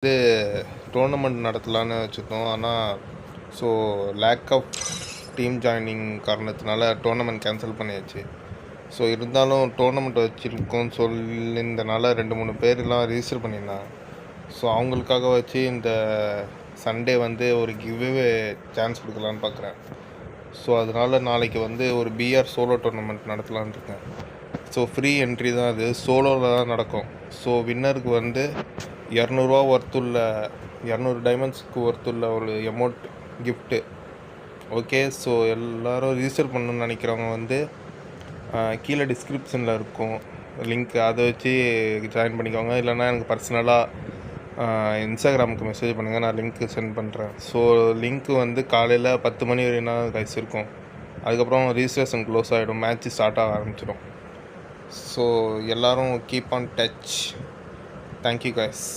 வந்து டோர்னமெண்ட் நடத்தலான்னு வச்சுருந்தோம். ஆனால் லேக் ஆஃப் டீம் ஜாயினிங் காரணத்தினால டோர்னமெண்ட் கேன்சல் பண்ணியாச்சு. இருந்தாலும் டோர்னமெண்ட் வச்சுருக்கோன்னு சொல்லியிருந்தனால 2-3 பேர்லாம் ரிஜிஸ்டர் பண்ணியிருந்தாங்க. அவங்களுக்காக வச்சு இந்த சண்டே வந்து ஒரு கிவ்அவே சான்ஸ் கொடுக்கலான்னு பார்க்குறேன். அதனால் நாளைக்கு வந்து ஒரு பிஆர் சோலோ டோர்னமெண்ட் நடத்தலான்னு இருக்கேன். ஃப்ரீ என்ட்ரி தான், அது சோலோவில் தான் நடக்கும். வின்னருக்கு வந்து 200 ஒர்த்துள்ள 200 டைமண்ட்ஸ்க்கு ஒர்த்துள்ள ஒரு எமௌண்ட் கிஃப்ட்டு. ஓகே, எல்லோரும் ரிஜிஸ்டர் பண்ணணுன்னு நினைக்கிறவங்க வந்து கீழே டிஸ்கிரிப்ஷனில் இருக்கும் லிங்க், அதை வச்சு ஜாயின் பண்ணிக்கோங்க. இல்லைனா எனக்கு பர்சனலாக இன்ஸ்டாகிராமுக்கு மெசேஜ் பண்ணுங்கள், நான் லிங்க்கு சென்ட் பண்ணுறேன். லிங்க்கு வந்து காலையில் 10 மணி வரையும் தான் கைஸ் இருக்கும். அதுக்கப்புறம் ரிஜிஸ்ட்ரேஷன் க்ளோஸ் ஆகிடும், மேட்ச்சு ஸ்டார்ட் ஆக ஆரம்பிச்சிடும். எல்லோரும் keep on touch. Thank you guys.